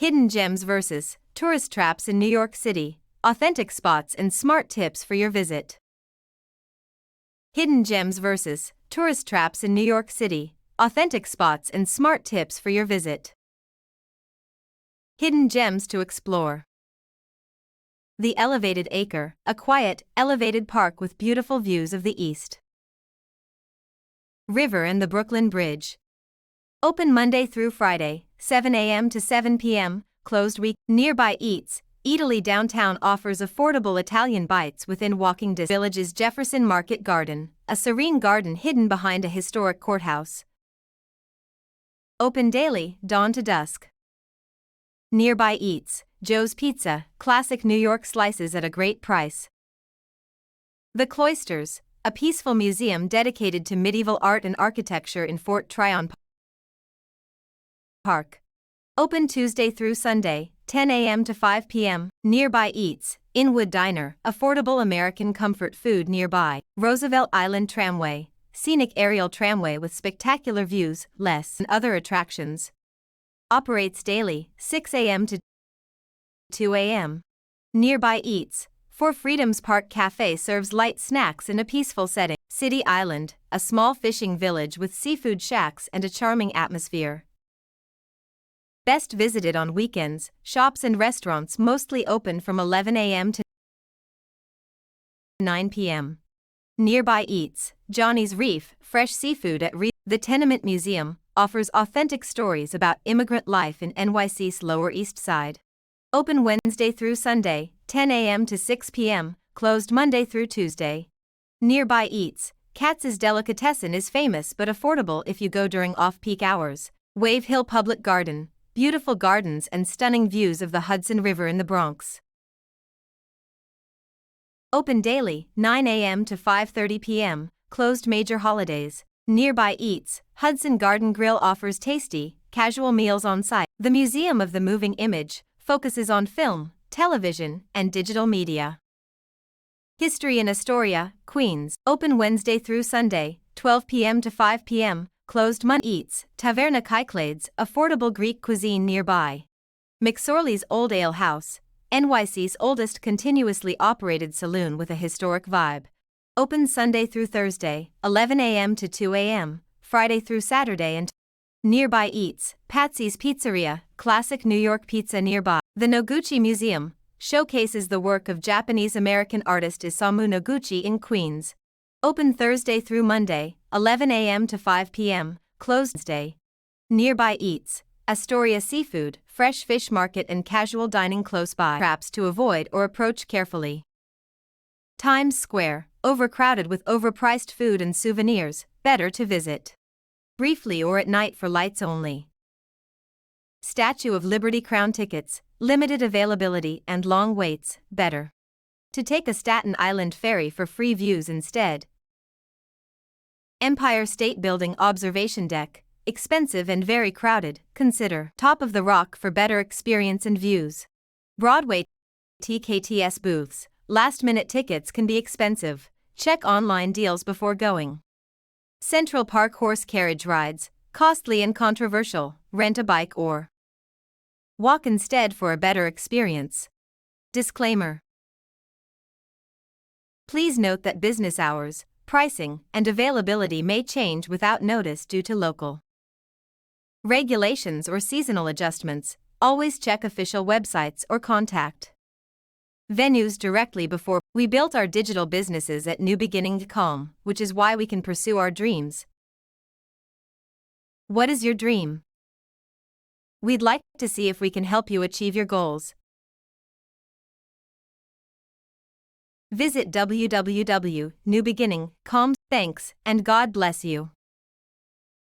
Hidden gems versus tourist traps in New York City, authentic spots and smart tips for your visit. Hidden gems versus tourist traps in New York City, authentic spots and smart tips for your visit. Hidden gems to explore. The Elevated Acre, a quiet, elevated park with beautiful views of the East River and the Brooklyn Bridge. Open Monday through Friday, 7 a.m. to 7 p.m., closed week. Nearby Eataly Downtown offers affordable Italian bites within walking distance. Village's Jefferson Market Garden, a serene garden hidden behind a historic courthouse. Open daily, dawn to dusk. Nearby Joe's Pizza, classic New York slices at a great price. The Cloisters, a peaceful museum dedicated to medieval art and architecture in Fort Tryon Park. Open Tuesday through Sunday, 10 a.m. to 5 p.m. Nearby Inwood Diner, affordable American comfort food nearby. Roosevelt Island Tramway, scenic aerial tramway with spectacular views, less and other attractions. Operates daily, 6 a.m. to 2 a.m. Nearby For Freedom's Park Cafe serves light snacks in a peaceful setting. City Island, a small fishing village with seafood shacks and a charming atmosphere. Best visited on weekends, shops and restaurants mostly open from 11 a.m. to 9 p.m. Nearby Johnny's Reef, fresh seafood at The Tenement Museum offers authentic stories about immigrant life in NYC's Lower East Side. Open Wednesday through Sunday, 10 a.m. to 6 p.m., closed Monday through Tuesday. Nearby Katz's Delicatessen is famous but affordable if you go during off-peak hours. Wave Hill Public Garden, beautiful gardens and stunning views of the Hudson River in the Bronx. Open daily, 9 a.m. to 5:30 p.m., closed major holidays. Nearby Hudson Garden Grill offers tasty, casual meals on site. The Museum of the Moving Image focuses on film, television, and digital media. History in Astoria, Queens. Open Wednesday through Sunday, 12 p.m. to 5 p.m., closed Monday. Taverna Kyklades, affordable Greek cuisine nearby. McSorley's Old Ale House, NYC's oldest continuously operated saloon with a historic vibe. Open Sunday through Thursday, 11 a.m. to 2 a.m., Friday through Saturday and Nearby Patsy's Pizzeria, classic New York pizza nearby. The Noguchi Museum showcases the work of Japanese-American artist Isamu Noguchi in Queens. Open Thursday through Monday, 11 a.m. to 5 p.m., closed Wednesday. Nearby Astoria Seafood, fresh fish market and casual dining close by. Traps to avoid or approach carefully. Times Square, overcrowded with overpriced food and souvenirs, better to visit briefly or at night for lights only. Statue of Liberty Crown tickets, limited availability and long waits, better to take a Staten Island ferry for free views instead. Empire State Building observation deck, expensive and very crowded, consider Top of the Rock for better experience and views. Broadway TKTS booths, last-minute tickets can be expensive, check online deals before going. Central Park horse carriage rides, costly and controversial, rent a bike or walk instead for a better experience. Disclaimer. Please note that business hours, pricing, and availability may change without notice due to local regulations or seasonal adjustments. Always check official websites or contact venues directly before. We built our digital businesses at newbeginning.com, which is why we can pursue our dreams. What is your dream? We'd like to see if we can help you achieve your goals. Visit www.newbeginning.com. Thanks, and God bless you.